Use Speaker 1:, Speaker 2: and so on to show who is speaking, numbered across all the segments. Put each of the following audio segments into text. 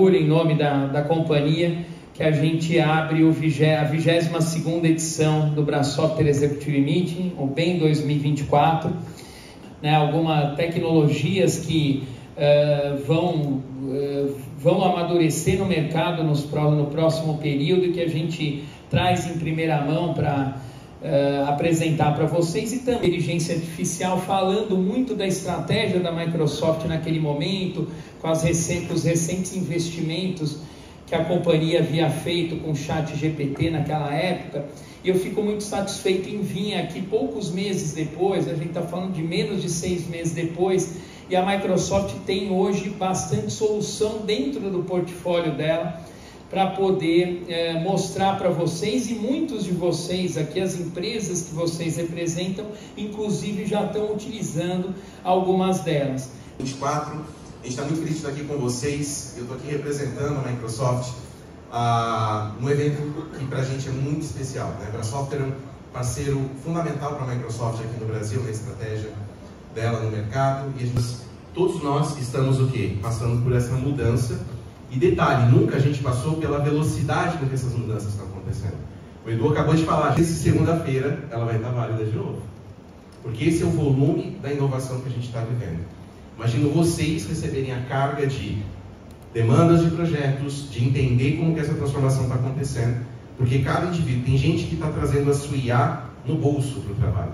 Speaker 1: orgulho, em nome da companhia, que a gente abre a 22ª edição do Brasoftware Executive Meeting, o BEM 2024, né, algumas tecnologias que vão amadurecer no mercado no próximo período, que a gente traz em primeira mão para apresentar para vocês, e também inteligência artificial, falando muito da estratégia da Microsoft naquele momento, com os recentes investimentos que a companhia havia feito com o ChatGPT naquela época. E eu fico muito satisfeito em vir aqui poucos meses depois, a gente está falando de menos de 6 meses depois, e a Microsoft tem hoje bastante solução dentro do portfólio dela, para poder mostrar para vocês, e muitos de vocês aqui, as empresas que vocês representam, inclusive já estão utilizando algumas delas.
Speaker 2: 24, a gente está muito feliz de estar aqui com vocês. Eu estou aqui representando a Microsoft num evento que para a gente é muito especial, né? A Microsoft é um parceiro fundamental para a Microsoft aqui no Brasil, na estratégia dela no mercado, e todos nós estamos o quê? Passando por essa mudança. E detalhe, nunca a gente passou pela velocidade com que essas mudanças estão acontecendo. O Edu acabou de falar, essa segunda-feira ela vai estar válida de novo. Porque esse é o volume da inovação que a gente está vivendo. Imagino vocês receberem a carga de demandas de projetos, de entender como que essa transformação está acontecendo, porque cada indivíduo, tem gente que está trazendo a sua IA no bolso para o trabalho.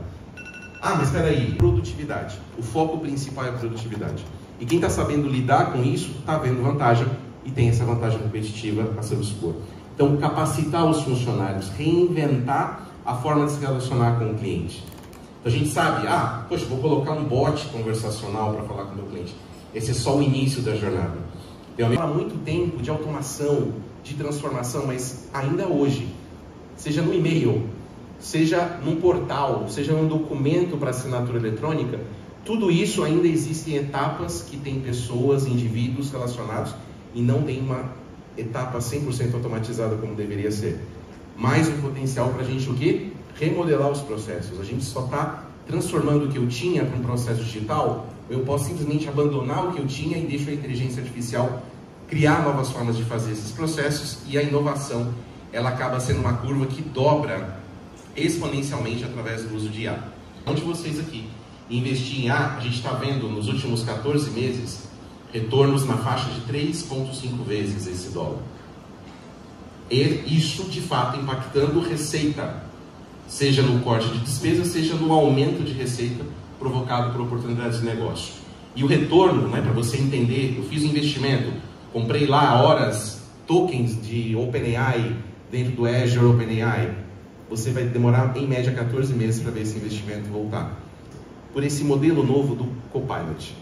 Speaker 2: Ah, mas espera aí, produtividade. O foco principal é a produtividade. E quem está sabendo lidar com isso, está vendo vantagem, e tem essa vantagem competitiva a seu dispor. Então, capacitar os funcionários, reinventar a forma de se relacionar com o cliente. Então, a gente sabe, poxa, vou colocar um bot conversacional para falar com o meu cliente. Esse é só o início da jornada. Há muito tempo de automação, de transformação, mas ainda hoje, seja no e-mail, seja num portal, seja num documento para assinatura eletrônica, tudo isso ainda existem etapas que tem pessoas, indivíduos relacionados, e não tem uma etapa 100% automatizada como deveria ser. Mais um potencial para a gente o quê? Remodelar os processos. A gente só está transformando o que eu tinha para um processo digital, eu posso simplesmente abandonar o que eu tinha e deixo a inteligência artificial criar novas formas de fazer esses processos, e a inovação ela acaba sendo uma curva que dobra exponencialmente através do uso de IA. Onde vocês aqui investir em IA, a gente está vendo nos últimos 14 meses retornos na faixa de 3,5 vezes esse dólar. E isso, de fato, impactando receita, seja no corte de despesa, seja no aumento de receita provocado por oportunidades de negócio. E o retorno, né, para você entender, eu fiz um investimento, comprei lá horas, tokens de OpenAI dentro do Azure OpenAI, você vai demorar em média 14 meses para ver esse investimento voltar. Por esse modelo novo do Copilot.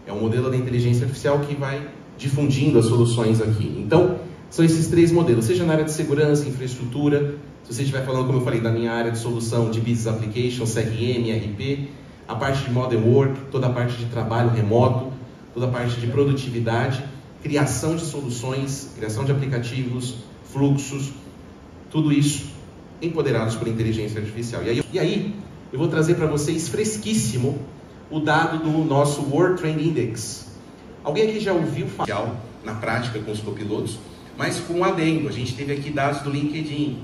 Speaker 2: É um modelo da inteligência artificial que vai difundindo as soluções aqui. Então, são esses 3 modelos, seja na área de segurança, infraestrutura, se você estiver falando, como eu falei, da minha área de solução de Business Applications, CRM, RP, a parte de Modern Work, toda a parte de trabalho remoto, toda a parte de produtividade, criação de soluções, criação de aplicativos, fluxos, tudo isso empoderados por inteligência artificial. E aí eu vou trazer para vocês fresquíssimo o dado do nosso World Trend Index. Alguém aqui já ouviu falar na prática com os copilotos, mas com um adendo, a gente teve aqui dados do LinkedIn.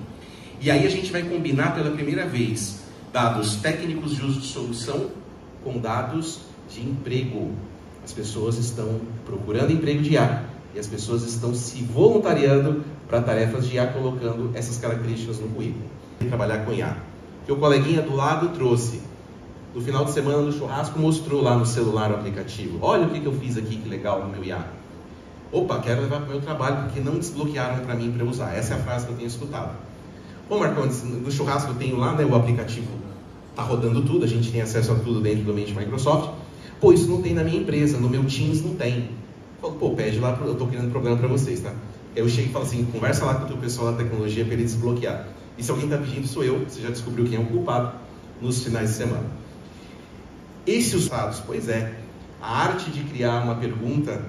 Speaker 2: E aí a gente vai combinar pela primeira vez dados técnicos de uso de solução com dados de emprego. As pessoas estão procurando emprego de IA e as pessoas estão se voluntariando para tarefas de IA, colocando essas características no currículo. Trabalhar com IA. Que o coleguinha do lado trouxe. No final de semana, no churrasco, mostrou lá no celular o aplicativo. Olha o que eu fiz aqui, que legal, no meu IA. Opa, quero levar para o meu trabalho, porque não desbloquearam para mim para usar. Essa é a frase que eu tenho escutado. Bom, Marcondes, no churrasco eu tenho lá, né, o aplicativo está rodando tudo, a gente tem acesso a tudo dentro do ambiente Microsoft. Pô, isso não tem na minha empresa, no meu Teams não tem. Eu falo, pô, pede lá, eu estou criando um programa para vocês, tá? Aí eu chego e falo assim, conversa lá com o teu pessoal da tecnologia para ele desbloquear. E se alguém está pedindo, sou eu, você já descobriu quem é o culpado nos finais de semana. Esses dados, pois é, a arte de criar uma pergunta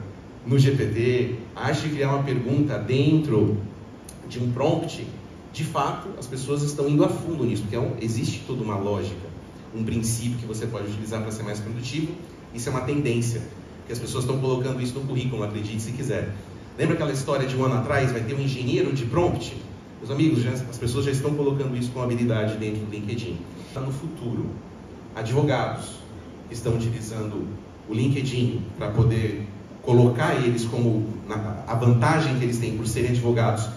Speaker 2: no GPT, a arte de criar uma pergunta dentro de um prompt, de fato, as pessoas estão indo a fundo nisso, porque existe toda uma lógica, um princípio que você pode utilizar para ser mais produtivo. Isso é uma tendência, que as pessoas estão colocando isso no currículo, acredite se quiser. Lembra aquela história de um ano atrás? Vai ter um engenheiro de prompt? Meus amigos, as pessoas já estão colocando isso com habilidade dentro do LinkedIn. Está no futuro. Advogados que estão utilizando o LinkedIn para poder colocar eles como a vantagem que eles têm por serem advogados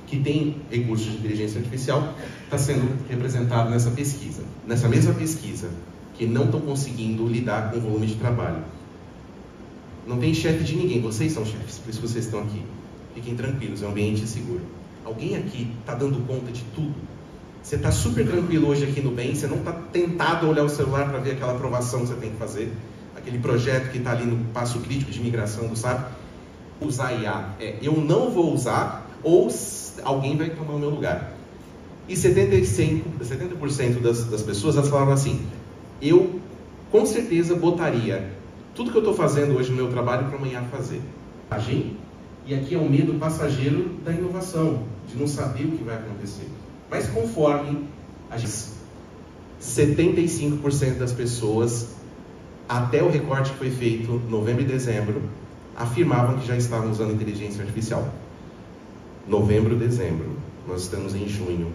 Speaker 2: que têm recursos de inteligência artificial, está sendo representado nessa pesquisa. Nessa mesma pesquisa, que não estão conseguindo lidar com o volume de trabalho. Não tem chefe de ninguém, vocês são chefes, por isso vocês estão aqui. Fiquem tranquilos, é um ambiente seguro. Alguém aqui está dando conta de tudo? Você está super tranquilo hoje aqui no bem, você não está tentado a olhar o celular para ver aquela aprovação que você tem que fazer, aquele projeto que está ali no passo crítico de migração do SAP. Usar IA eu não vou usar, ou alguém vai tomar o meu lugar. E 70% das pessoas, elas falaram assim, eu com certeza botaria tudo que eu estou fazendo hoje no meu trabalho para amanhã fazer. E aqui é o medo passageiro da inovação, de não saber o que vai acontecer. Mas conforme a gente... 75% das pessoas, até o recorte que foi feito em novembro e dezembro, afirmavam que já estavam usando inteligência artificial. Novembro, dezembro. Nós estamos em junho.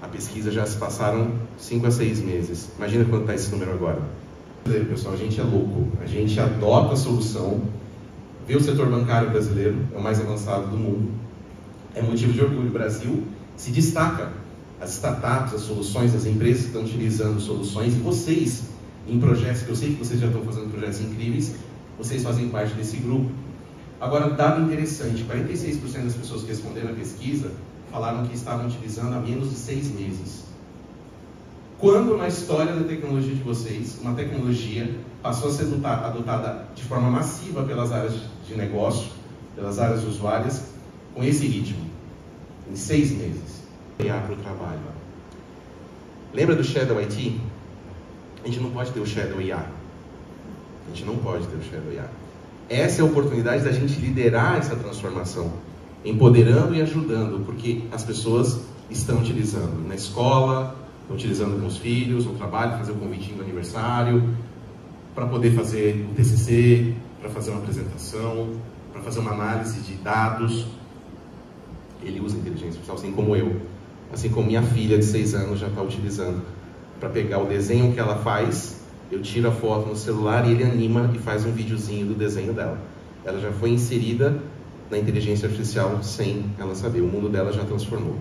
Speaker 2: A pesquisa já se passaram 5 a 6 meses. Imagina quanto está esse número agora. Pessoal, a gente é louco. A gente adota a solução. Vê o setor bancário brasileiro, é o mais avançado do mundo. É motivo de orgulho. O Brasil se destaca. As startups, as soluções, as empresas que estão utilizando soluções. E vocês, em projetos, que eu sei que vocês já estão fazendo projetos incríveis, vocês fazem parte desse grupo. Agora, dado interessante, 46% das pessoas que responderam a pesquisa falaram que estavam utilizando há menos de 6 meses. Quando na história da tecnologia de vocês, uma tecnologia passou a ser adotada de forma massiva pelas áreas de negócio, pelas áreas usuárias, com esse ritmo? Em 6 meses. Para o trabalho. Lembra do Shadow IT? A gente não pode ter o Shadow IA. A gente não pode ter o Shadow IA. Essa é a oportunidade da gente liderar essa transformação, empoderando e ajudando, porque as pessoas estão utilizando na escola, estão utilizando com os filhos, no trabalho, fazer o convitinho do aniversário, para poder fazer um TCC, para fazer uma apresentação, para fazer uma análise de dados. Ele usa inteligência artificial, assim como eu, assim como minha filha de 6 anos já está utilizando, para pegar o desenho que ela faz. Eu tiro a foto no celular e ele anima e faz um videozinho do desenho dela. Ela já foi inserida na inteligência artificial sem ela saber. O mundo dela já transformou.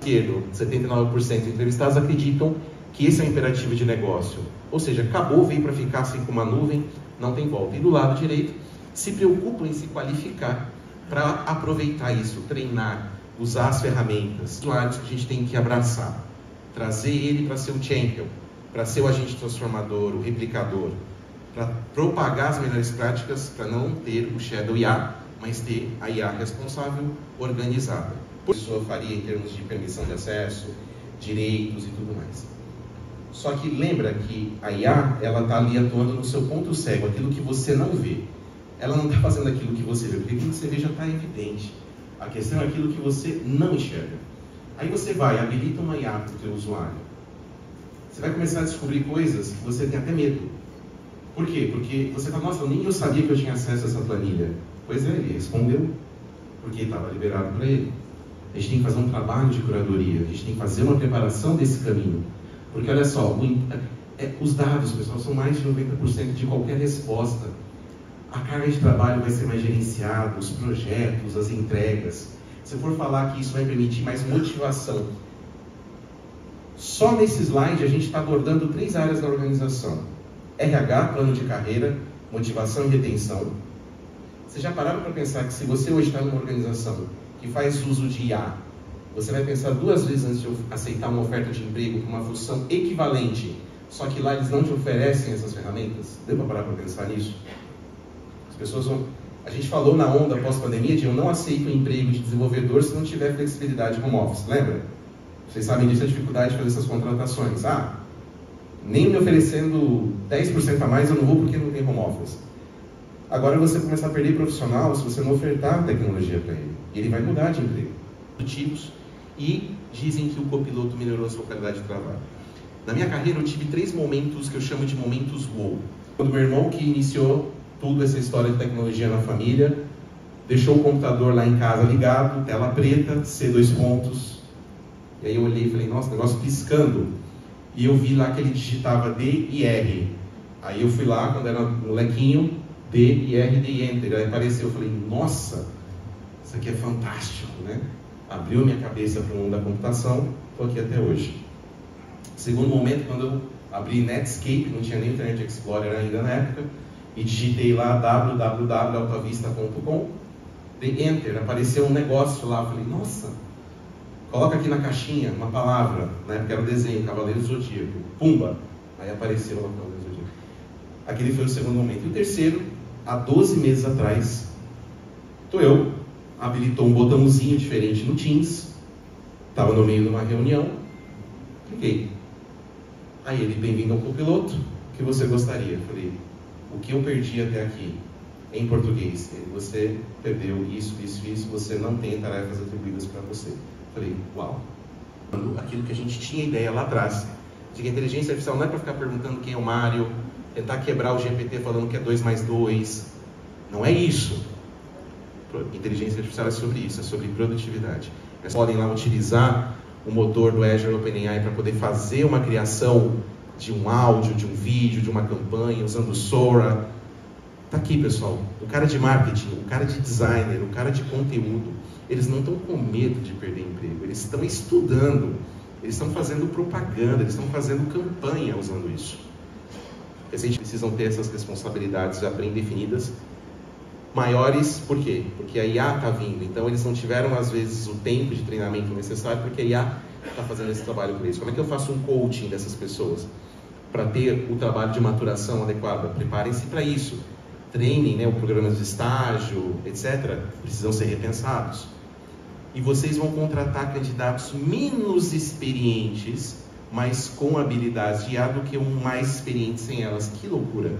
Speaker 2: 79% dos entrevistados acreditam que esse é um imperativo de negócio. Ou seja, acabou, veio para ficar assim com uma nuvem, não tem volta. E do lado direito, se preocupam em se qualificar para aproveitar isso, treinar, usar as ferramentas. Usuários que a gente tem que abraçar, trazer ele para ser o champion, para ser o agente transformador, o replicador, para propagar as melhores práticas, para não ter o Shadow IA, mas ter a IA responsável, organizada. A pessoa faria em termos de permissão de acesso, direitos e tudo mais. Só que lembra que a IA, ela está ali atuando no seu ponto cego, aquilo que você não vê. Ela não está fazendo aquilo que você vê, porque aquilo que você vê já está evidente. A questão é aquilo que você não enxerga. Aí você vai, habilita uma IA para o teu usuário. Você vai começar a descobrir coisas que você tem até medo. Por quê? Porque você fala, nossa, nem eu sabia que eu tinha acesso a essa planilha. Pois é, ele respondeu, porque estava liberado para ele. A gente tem que fazer um trabalho de curadoria, a gente tem que fazer uma preparação desse caminho. Porque olha só, os dados, pessoal, são mais de 90% de qualquer resposta. A carga de trabalho vai ser mais gerenciada, os projetos, as entregas. Se eu for falar que isso vai permitir mais motivação, só nesse slide a gente está abordando 3 áreas da organização. RH, plano de carreira, motivação e retenção. Vocês já pararam para pensar que se você hoje está numa organização que faz uso de IA, você vai pensar 2 vezes antes de aceitar uma oferta de emprego com uma função equivalente, só que lá eles não te oferecem essas ferramentas? Deu para parar para pensar nisso? As pessoas vão... A gente falou na onda pós-pandemia de eu não aceito o emprego de desenvolvedor se não tiver flexibilidade home office, lembra? Vocês sabem disso, a dificuldade de fazer essas contratações. Nem me oferecendo 10% a mais eu não vou porque não tem home office. Agora você começa a perder profissional se você não ofertar tecnologia para ele. E ele vai mudar de emprego. Tipos. E dizem que o copiloto melhorou a sua qualidade de trabalho. Na minha carreira eu tive 3 momentos que eu chamo de momentos wow. Quando meu irmão, que iniciou toda essa história de tecnologia na família, deixou o computador lá em casa ligado, tela preta, C2 pontos. E aí eu olhei e falei, nossa, negócio piscando. E eu vi lá que ele digitava D e R. Aí eu fui lá, quando era molequinho, D e R, D e Enter. Aí apareceu, eu falei, nossa, isso aqui é fantástico, né? Abriu minha cabeça para o mundo da computação, estou aqui até hoje. Segundo momento, quando eu abri Netscape, não tinha nem Internet Explorer ainda na época, e digitei lá www.altavista.com, dei Enter, apareceu um negócio lá, eu falei, nossa, coloca aqui na caixinha uma palavra, na época era o desenho, Cavaleiro Zodíaco, pumba, aí apareceu lá o Cavaleiro Zodíaco. Aquele foi o segundo momento. E o terceiro, há 12 meses atrás, eu habilitou um botãozinho diferente no Teams, estava no meio de uma reunião, cliquei. Aí ele, bem-vindo ao copiloto, o que você gostaria? Eu falei, o que eu perdi até aqui, em português? Você perdeu isso, isso, isso, você não tem tarefas atribuídas para você. Eu falei, uau. Aquilo que a gente tinha ideia lá atrás, de que a inteligência artificial não é para ficar perguntando quem é o Mário, tentar quebrar o GPT falando que é 2 mais 2, não é isso. Inteligência artificial é sobre isso, é sobre produtividade. Eles podem lá utilizar o motor do Azure OpenAI para poder fazer uma criação de um áudio, de um vídeo, de uma campanha, usando o Sora. Tá aqui, pessoal. O cara de marketing, o cara de designer, o cara de conteúdo, eles não estão com medo de perder emprego. Eles estão estudando, eles estão fazendo propaganda, eles estão fazendo campanha usando isso. Eles precisam ter essas responsabilidades já bem definidas. Maiores, por quê? Porque a IA está vindo, então eles não tiveram às vezes o tempo de treinamento necessário, porque a IA está fazendo esse trabalho por eles. Como é que eu faço um coaching dessas pessoas? Para ter o trabalho de maturação adequado, preparem-se para isso. Treinem, né, o programa de estágio, etc. Precisam ser repensados. E vocês vão contratar candidatos menos experientes, mas com habilidades de IA do que um mais experiente sem elas. Que loucura!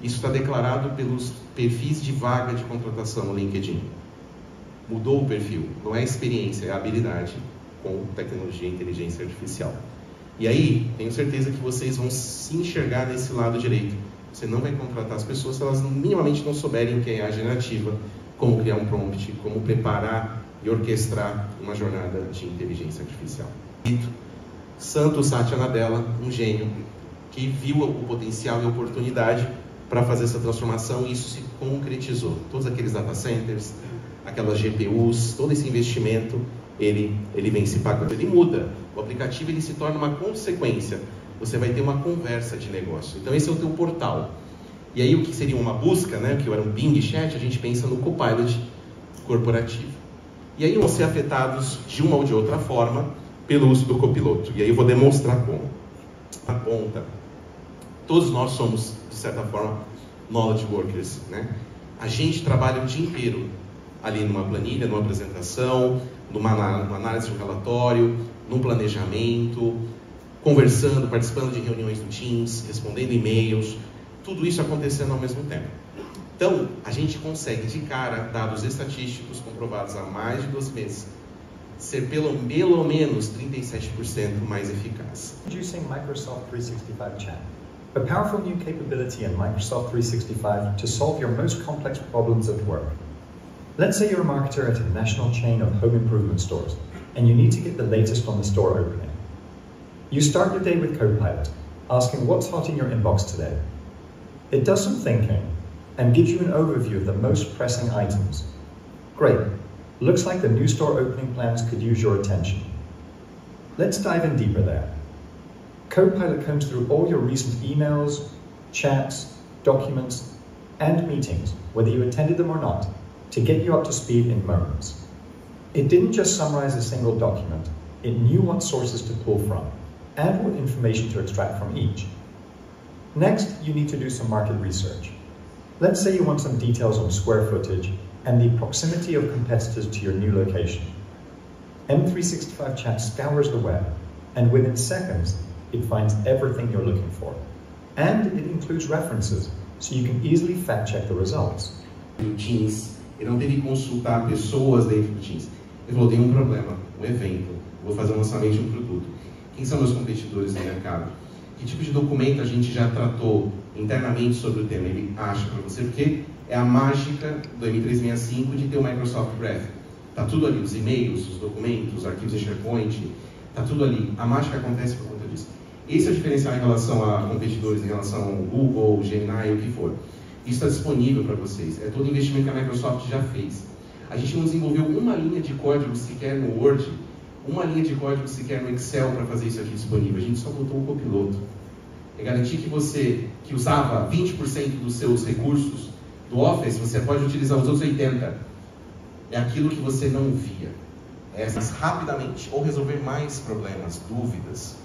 Speaker 2: Isso está declarado pelos perfis de vaga de contratação no LinkedIn. Mudou o perfil, não é experiência, é habilidade com tecnologia e inteligência artificial. E aí, tenho certeza que vocês vão se enxergar nesse lado direito. Você não vai contratar as pessoas se elas minimamente não souberem o que é a generativa, como criar um prompt, como preparar e orquestrar uma jornada de inteligência artificial. Santo Satya Nadella, um gênio, que viu o potencial e a oportunidade para fazer essa transformação, e isso se concretizou. Todos aqueles data centers, aquelas GPUs, todo esse investimento, ele vem se pagando. Ele muda. O aplicativo ele se torna uma consequência. Você vai ter uma conversa de negócio. Então esse é o teu portal. E aí o que seria uma busca, né, que era um Bing Chat, a gente pensa no Copilot corporativo. E aí vão ser afetados de uma ou de outra forma pelo uso do copiloto. E aí eu vou demonstrar como. Na ponta, todos nós somos, de certa forma, knowledge workers, né? A gente trabalha o dia inteiro ali numa planilha, numa apresentação, numa análise de um relatório, num planejamento, conversando, participando de reuniões do Teams, respondendo e-mails, tudo isso acontecendo ao mesmo tempo. Então, a gente consegue de cara, dados estatísticos comprovados há mais de 12 meses, ser pelo menos 37% mais eficaz.
Speaker 3: Introducing Microsoft 365 Chat, a powerful new capability in Microsoft 365 to solve your most complex problems at work. Let's say you're a marketer at a national chain of home improvement stores, and you need to get the latest on the store opening. You start your day with Copilot, asking what's hot in your inbox today. It does some thinking and gives you an overview of the most pressing items. Great. Looks like the new store opening plans could use your attention. Let's dive in deeper there. Copilot combs through all your recent emails, chats, documents, and meetings, whether you attended them or not, to get you up to speed in moments. It didn't just summarize a single document, it knew what sources to pull from, and what information to extract from each. Next, you need to do some market research. Let's say you want some details on square footage and the proximity of competitors to your new location. M365 Chat scours the web, and within seconds, it finds everything you're looking for. And it includes references, so you can easily fact-check the results.
Speaker 2: O Teams, ele não teve que consultar pessoas dentro do Teams. Ele falou, tem um problema, um evento, vou fazer um lançamento de um produto. Quem são meus competidores no mercado? Que tipo de documento a gente já tratou internamente sobre o tema? Ele acha para você, porque É a mágica do M365 de ter o Microsoft Graph. Está tudo ali, os e-mails, os documentos, os arquivos de SharePoint, está tudo ali. A mágica acontece por conta disso. Esse é o diferencial em relação a competidores, em relação ao Google, Gemini, o que for. Isso está disponível para vocês. É todo o investimento que a Microsoft já fez. A gente não desenvolveu uma linha de código sequer no Word, uma linha de código sequer no Excel para fazer isso aqui disponível. A gente só botou um copiloto. É garantir que você, que usava 20% dos seus recursos do Office, você pode utilizar os outros 80%. É aquilo que você não via. É mais rapidamente ou resolver mais problemas, dúvidas.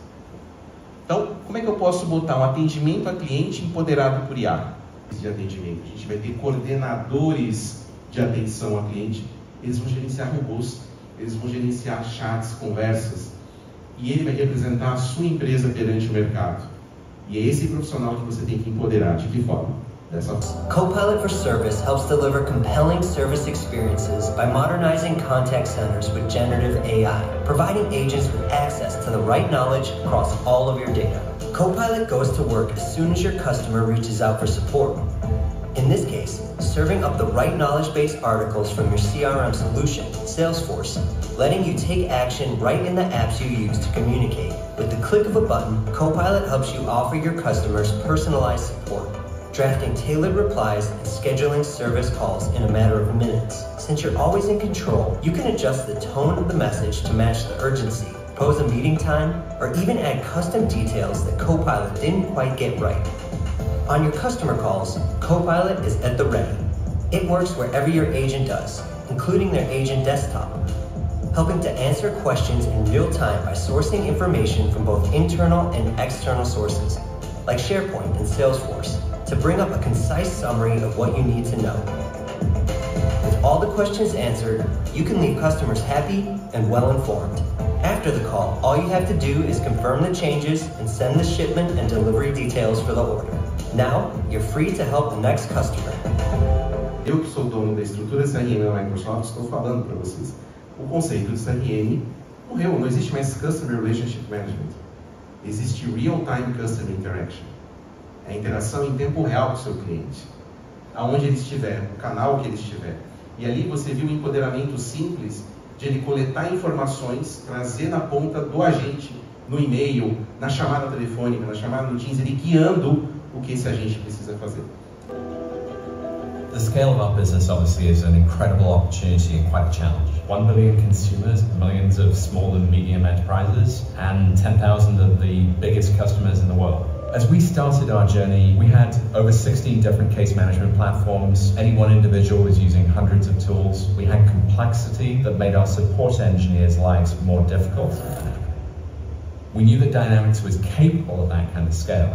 Speaker 2: Então, como é que eu posso botar um atendimento a cliente empoderado por IA? De atendimento. A gente vai ter coordenadores de atenção ao cliente. Eles vão gerenciar robôs, eles vão gerenciar chats, conversas. E ele vai representar a sua empresa perante o mercado. E é esse profissional que você tem que empoderar. De que forma?
Speaker 4: Copilot for Service helps deliver compelling service experiences by modernizing contact centers with generative AI, providing agents with access to the right knowledge across all of your data. Copilot goes to work as soon as your customer reaches out for support. In this case, serving up the right knowledge-based articles from your CRM solution, Salesforce, letting you take action right in the apps you use to communicate. With the click of a button, Copilot helps you offer your customers personalized support, drafting tailored replies and scheduling service calls in a matter of minutes. Since you're always in control, you can adjust the tone of the message to match the urgency, pose a meeting time, or even add custom details that Copilot didn't quite get right. On your customer calls, Copilot is at the ready. It works wherever your agent does, including their agent desktop, helping to answer questions in real time by sourcing information from both internal and external sources, like SharePoint and Salesforce, to bring up a concise summary of what you need to know. With all the questions answered, you can leave customers happy and well-informed. After the call, all you have to do is confirm the changes and send the shipment and delivery details for the order. Now, you're free to help the next customer.
Speaker 2: Eu que sou dono da estrutura CRM da Microsoft, estou falando para vocês. O conceito de CRM morreu, não existe mais Customer Relationship Management. Existe Real-Time Customer Interaction. É a interação em tempo real com o seu cliente. Aonde ele estiver, o canal que ele estiver. E ali você viu o empoderamento simples de ele coletar informações, trazer na ponta do agente, no e-mail, na chamada telefônica, na chamada no Teams, ele guiando o que esse agente precisa fazer.
Speaker 5: The scale of our business obviously is an incredible opportunity and quite a challenge. 1 billion consumers, millions of small and medium enterprises, and 10,000 of the biggest customers in the world. As we started our journey, we had over 16 different case management platforms. Any one individual was using hundreds of tools. We had complexity that made our support engineers' lives more difficult. We knew that Dynamics was capable of that kind of scale.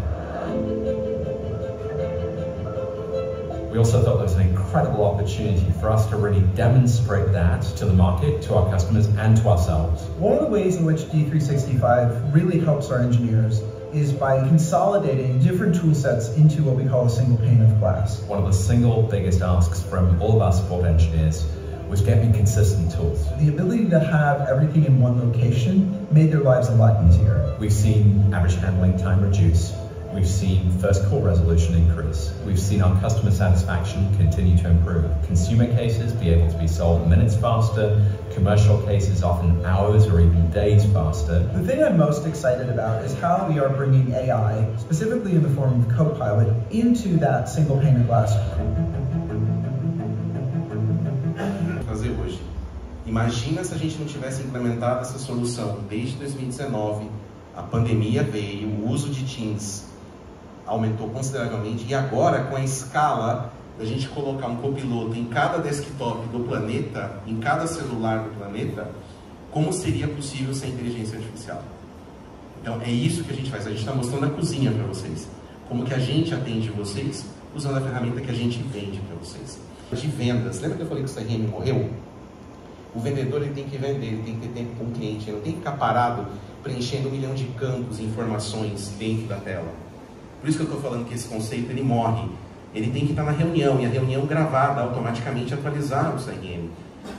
Speaker 5: We also thought there was an incredible opportunity for us to really demonstrate that to the market, to our customers, and to ourselves.
Speaker 6: One of the ways in which D365 really helps our engineers is by consolidating different tool sets into what we call a single pane of glass.
Speaker 5: One of the single biggest asks from all of our support engineers was getting consistent tools.
Speaker 6: The ability to have everything in one location made their lives a lot easier.
Speaker 5: We've seen average handling time reduce. We've seen first call resolution increase. We've seen our customer satisfaction continue to improve. Consumer cases be able to be solved minutes faster, commercial cases often hours or even days faster.
Speaker 6: The thing I'm most excited about is how we are bringing AI, specifically in the form of Copilot, into that single pane of glass.
Speaker 2: Fazer hoje. Imagina se a gente não tivesse implementado essa solução desde 2019, a pandemia veio, o uso de Teams aumentou consideravelmente e agora com a escala da gente colocar um copiloto em cada desktop do planeta, em cada celular do planeta, como seria possível sem inteligência artificial? Então é isso que a gente faz, a gente está mostrando a cozinha para vocês, como que a gente atende vocês usando a ferramenta que a gente vende para vocês. De vendas, lembra que eu falei que o CRM morreu? O vendedor ele tem que vender, ele tem que ter tempo com o cliente, ele não tem que ficar parado preenchendo 1 milhão de campos e informações dentro da tela. Por isso que eu estou falando que esse conceito ele morre. Ele tem que estar na reunião, e a reunião gravada automaticamente atualizar o CRM.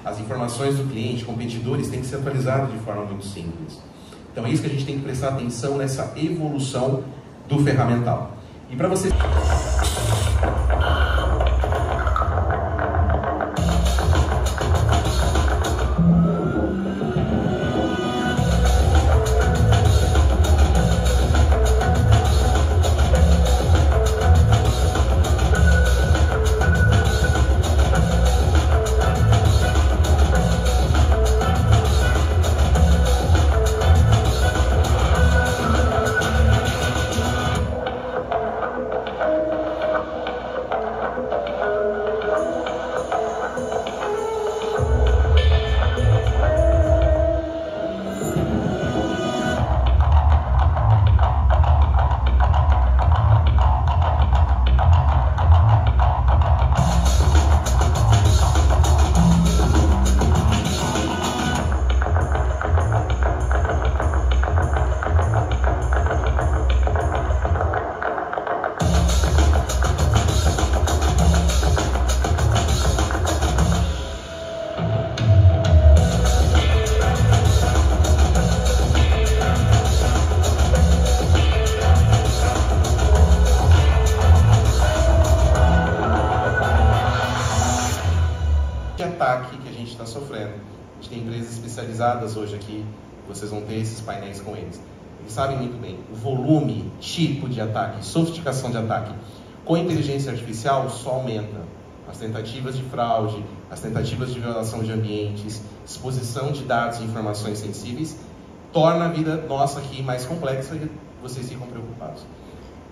Speaker 2: As informações do cliente, competidores, têm que ser atualizadas de forma muito simples. Então é isso que a gente tem que prestar atenção nessa evolução do ferramental. E para vocês... a gente está sofrendo. A gente tem empresas especializadas hoje aqui, vocês vão ter esses painéis com eles. Eles sabem muito bem, o volume, tipo de ataque, sofisticação de ataque com inteligência artificial só aumenta. As tentativas de fraude, as tentativas de violação de ambientes, exposição de dados e informações sensíveis, torna a vida nossa aqui mais complexa e vocês ficam preocupados.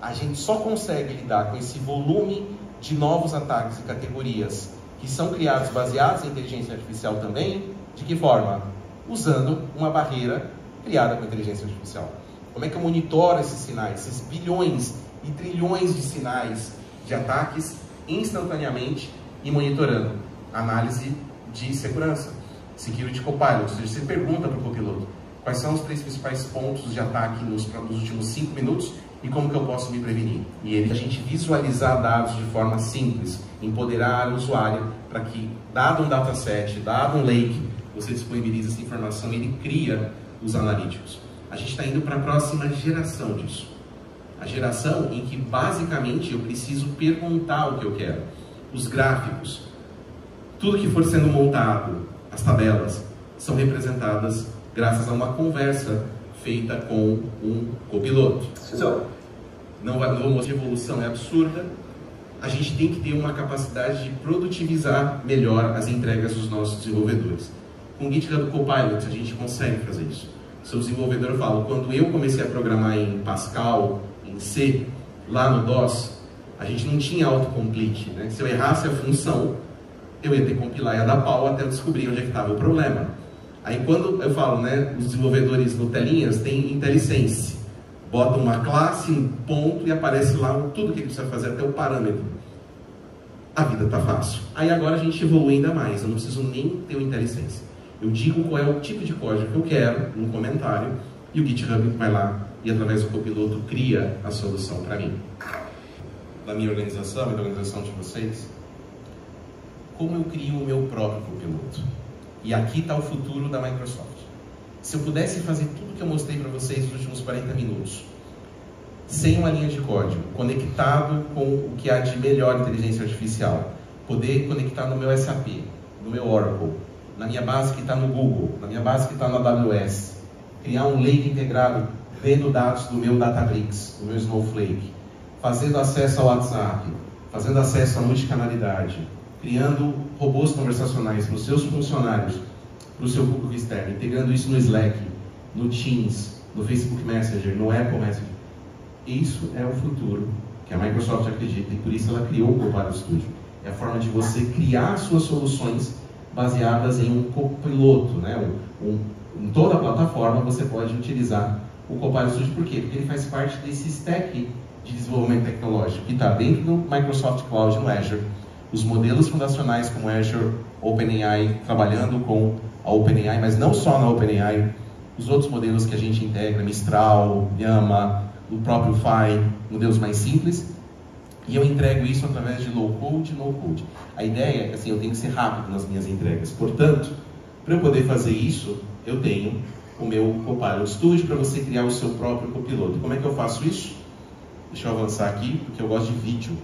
Speaker 2: A gente só consegue lidar com esse volume de novos ataques e categorias que são criados baseados em inteligência artificial também, de que forma? Usando uma barreira criada com inteligência artificial. Como é que eu monitoro esses sinais, esses bilhões e trilhões de sinais de ataques instantaneamente e monitorando? Análise de segurança, Security Copilot, ou seja, você pergunta para o copiloto quais são os principais pontos de ataque nos últimos 5 minutos e como que eu posso me prevenir. E a gente visualizar dados de forma simples, empoderar o usuário para que, dado um dataset, dado um lake, você disponibiliza essa informação e ele cria os analíticos. A gente está indo para a próxima geração disso. A geração em que, basicamente, eu preciso perguntar o que eu quero. Os gráficos, tudo que for sendo montado, as tabelas, são representadas graças a uma conversa feita com um copiloto. Não vamos de evolução, é absurda. A gente tem que ter uma capacidade de produtivizar melhor as entregas dos nossos desenvolvedores. Com o GitHub Copilot, a gente consegue fazer isso. Seu desenvolvedor fala, quando eu comecei a programar em Pascal, em C, lá no DOS, a gente não tinha autocomplete, né? Se eu errasse a função, eu ia ter que compilar e ia dar pau até eu descobrir onde é que estava o problema. Aí quando eu falo, né, os desenvolvedores no telinhas têm IntelliSense, botam uma classe, um ponto e aparece lá tudo que ele precisa fazer, até o parâmetro. A vida está fácil. Aí agora a gente evolui ainda mais, eu não preciso nem ter o IntelliSense. Eu digo qual é o tipo de código que eu quero no comentário e o GitHub vai lá e através do copiloto cria a solução para mim. Da minha organização e da organização de vocês, como eu crio o meu próprio copiloto? E aqui está o futuro da Microsoft. Se eu pudesse fazer tudo que eu mostrei para vocês nos últimos 40 minutos, sem uma linha de código, conectado com o que há de melhor inteligência artificial, poder conectar no meu SAP, no meu Oracle, na minha base que está no Google, na minha base que está no AWS, criar um lake integrado vendo dados do meu Databricks, do meu Snowflake, fazendo acesso ao WhatsApp, fazendo acesso à multicanalidade, criando robôs conversacionais para os seus funcionários, para o seu público externo, integrando isso no Slack, no Teams, no Facebook Messenger, no Apple Messenger. Isso é o futuro que a Microsoft acredita e por isso ela criou o Copilot Studio. É a forma de você criar suas soluções baseadas em um copiloto, né? Em toda a plataforma você pode utilizar o Copilot Studio. Por quê? Porque ele faz parte desse stack de desenvolvimento tecnológico que está dentro do Microsoft Cloud no Azure. Os modelos fundacionais como Azure, OpenAI, trabalhando com a OpenAI, mas não só na OpenAI, os outros modelos que a gente integra, Mistral, Llama, o próprio Phi, modelos mais simples, e eu entrego isso através de low-code e no-code. A ideia é que assim, eu tenho que ser rápido nas minhas entregas. Portanto, para eu poder fazer isso, eu tenho o meu Copilot Studio para você criar o seu próprio copiloto. Como é que eu faço isso? Deixa eu avançar aqui, porque eu gosto de vídeo.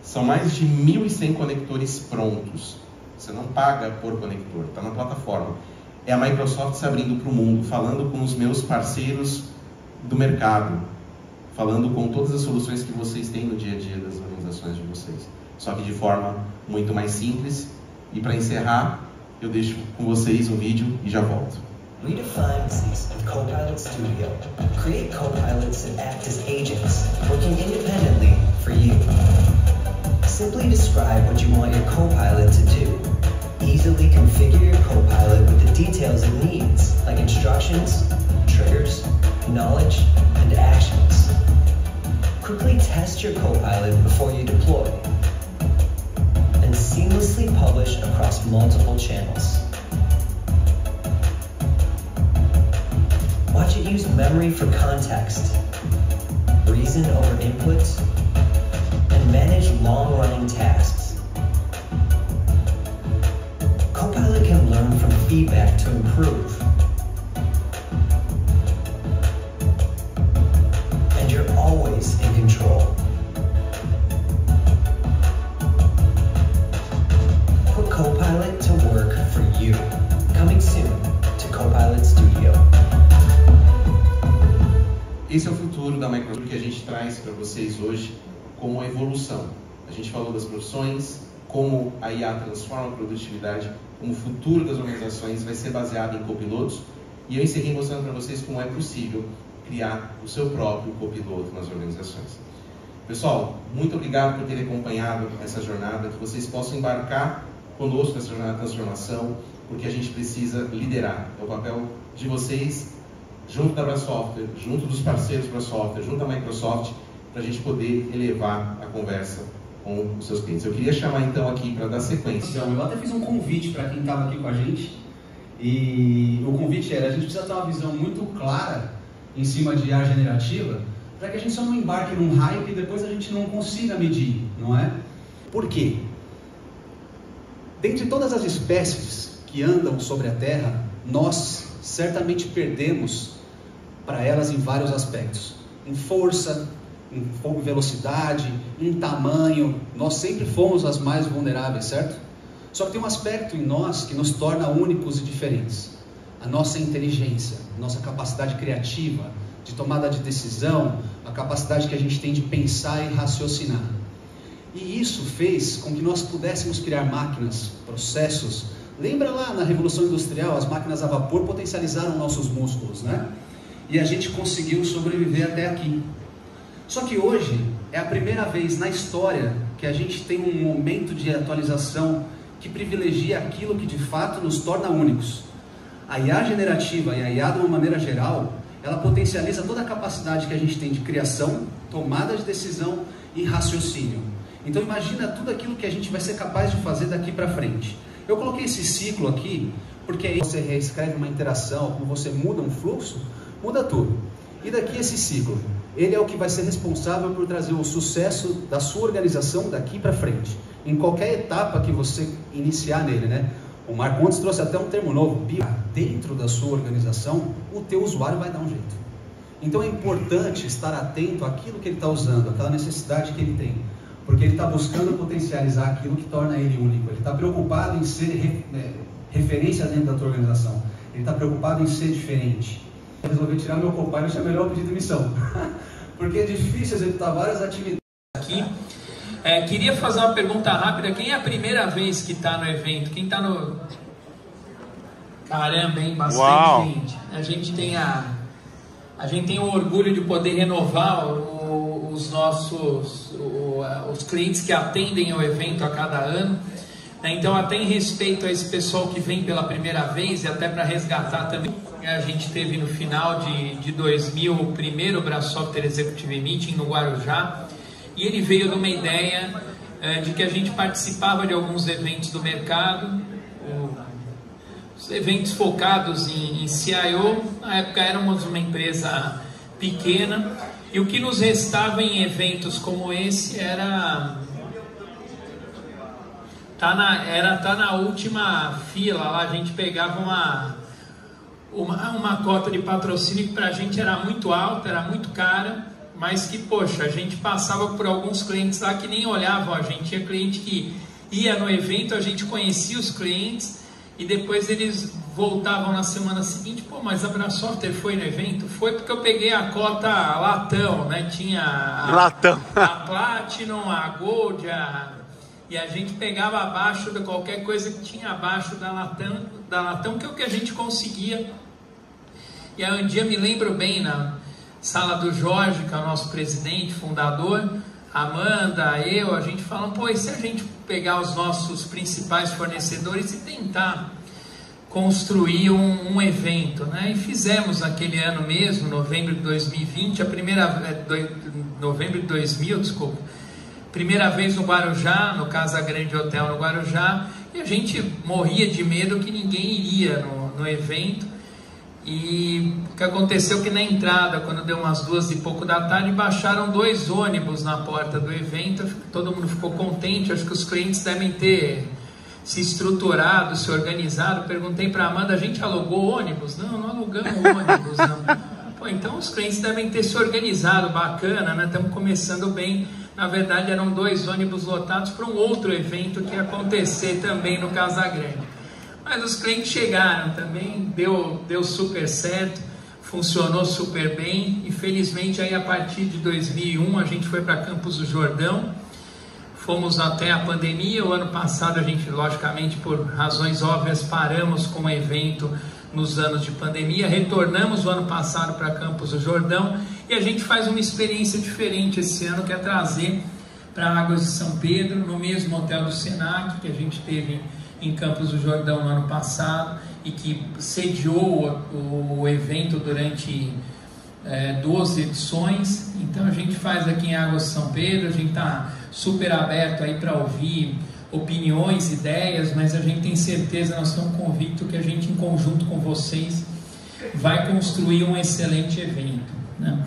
Speaker 2: São mais de 1.100 conectores prontos. Você não paga por conector, está na plataforma. É a Microsoft se abrindo para o mundo, falando com os meus parceiros do mercado, falando com todas as soluções que vocês têm no dia a dia das organizações de vocês. Só que de forma muito mais simples. E para encerrar, eu deixo com vocês um vídeo e já volto.
Speaker 4: Redefine Seas with Copilot Studio. Create copilots that act as agents, working independently for you. Simply describe what you want your copilot to do. Easily configure your copilot with the details it needs, like instructions, triggers, knowledge, and actions. Quickly test your copilot before you deploy, and seamlessly publish across multiple channels. Watch it use memory for context, reason over inputs, and manage long-running tasks. Copilot can learn from feedback to improve. And you're always in control. Put Copilot to work you. Coming soon to Copilot Studio.
Speaker 2: Esse é o futuro da Microsoft que a gente traz para vocês hoje como evolução. A gente falou das profissões, como a IA transforma a produtividade, como o futuro das organizações vai ser baseado em copilotos. E eu encerrei mostrando para vocês como é possível criar o seu próprio copiloto nas organizações. Pessoal, muito obrigado por terem acompanhado essa jornada, que vocês possam embarcar conosco nessa jornada de transformação, porque a gente precisa liderar. É o papel de vocês, junto da Brasoftware, junto dos parceiros Brasoftware, junto da Microsoft, para a gente poder elevar a conversa com os seus clientes. Eu queria chamar então aqui para dar sequência.
Speaker 7: Eu até fiz um convite para quem estava aqui com a gente, e o convite era: a gente precisa ter uma visão muito clara em cima de IA generativa, para que a gente só não embarque num hype e depois a gente não consiga medir, não é? Por quê? Dentre todas as espécies que andam sobre a Terra, nós certamente perdemos para elas em vários aspectos. Em força, em velocidade, em tamanho, nós sempre fomos as mais vulneráveis, certo? Só que tem um aspecto em nós que nos torna únicos e diferentes. A nossa inteligência, nossa capacidade criativa, de tomada de decisão, a capacidade que a gente tem de pensar e raciocinar. E isso fez com que nós pudéssemos criar máquinas, processos. Lembra lá na Revolução Industrial, as máquinas a vapor potencializaram nossos músculos, né? E a gente conseguiu sobreviver até aqui. Só que hoje é a primeira vez na história que a gente tem um momento de atualização que privilegia aquilo que de fato nos torna únicos. A IA generativa e a IA de uma maneira geral, ela potencializa toda a capacidade que a gente tem de criação, tomada de decisão e raciocínio. Então imagina tudo aquilo que a gente vai ser capaz de fazer daqui para frente. Eu coloquei esse ciclo aqui, porque aí você reescreve uma interação, como você muda um fluxo, muda tudo. E daqui esse ciclo, ele é o que vai ser responsável por trazer o sucesso da sua organização daqui para frente. Em qualquer etapa que você iniciar nele, né? O Marco Montes trouxe até um termo novo, dentro da sua organização, o teu usuário vai dar um jeito. Então é importante estar atento àquilo que ele está usando, àquela necessidade que ele tem, porque ele está buscando potencializar aquilo que torna ele único. Ele está preocupado em ser referência dentro da tua organização, ele está preocupado em ser diferente. Eu resolvi tirar meu Copilot, é melhor pedir demissão, porque é difícil executar várias atividades
Speaker 1: aqui. Queria fazer uma pergunta rápida. Quem é a primeira vez que está no evento? Quem está no... Caramba, hein? Bastante gente. A gente tem o orgulho de poder renovar os nossos os clientes que atendem ao evento a cada ano. Então, até em respeito a esse pessoal que vem pela primeira vez, e até para resgatar também, a gente teve no final de 2000 o primeiro Brasoftware Executive Meeting no Guarujá. E ele veio de uma ideia de que a gente participava de alguns eventos do mercado, os eventos focados em CIO. Na época éramos uma empresa pequena, e o que nos restava em eventos como esse era tá na última fila lá. A gente pegava uma cota de patrocínio que para a gente era muito alta, era muito cara, mas que, poxa, a gente passava por alguns clientes lá que nem olhavam a gente. Tinha cliente que ia no evento, a gente conhecia os clientes e depois eles voltavam na semana seguinte: pô, mas a Brasoftware foi no evento? Foi porque eu peguei a cota latão, né? Tinha a Platinum, a Gold, e a gente pegava abaixo de qualquer coisa que tinha abaixo da latão, que é o que a gente conseguia. E aí um dia, me lembro bem, na sala do Jorge, que é o nosso presidente, fundador, Amanda, eu, a gente falando: pô, e se a gente pegar os nossos principais fornecedores e tentar construir um evento, né? E fizemos aquele ano mesmo, novembro de 2020, novembro de 2000, desculpa, primeira vez no Guarujá, no Casa Grande Hotel no Guarujá, e a gente morria de medo que ninguém iria no evento. E o que aconteceu que na entrada, quando deu umas 2 e pouco da tarde, baixaram 2 ônibus na porta do evento. Todo mundo ficou contente. Acho que os clientes devem ter se estruturado, se organizado. Perguntei para a Amanda: a gente alugou ônibus? Não alugamos ônibus, não. Pô, então os clientes devem ter se organizado, bacana, né? Estamos começando bem. Na verdade, eram 2 ônibus lotados para um outro evento que ia acontecer também no Casa Grande. mas os clientes chegaram também, deu super certo, funcionou super bem, e felizmente aí a partir de 2001 a gente foi para Campos do Jordão, fomos até a pandemia. O ano passado a gente, logicamente, por razões óbvias, paramos com o evento nos anos de pandemia, retornamos o ano passado para Campos do Jordão, e a gente faz uma experiência diferente esse ano, que é trazer para Águas de São Pedro, no mesmo hotel do Senac, que a gente teve em Campos do Jordão no ano passado, e que sediou o evento durante 12 edições. Então a gente faz aqui em Águas de São Pedro, a gente está super aberto aí para ouvir opiniões, ideias, mas a gente tem certeza, nós estamos convictos que a gente, em conjunto com vocês, vai construir um excelente evento, né?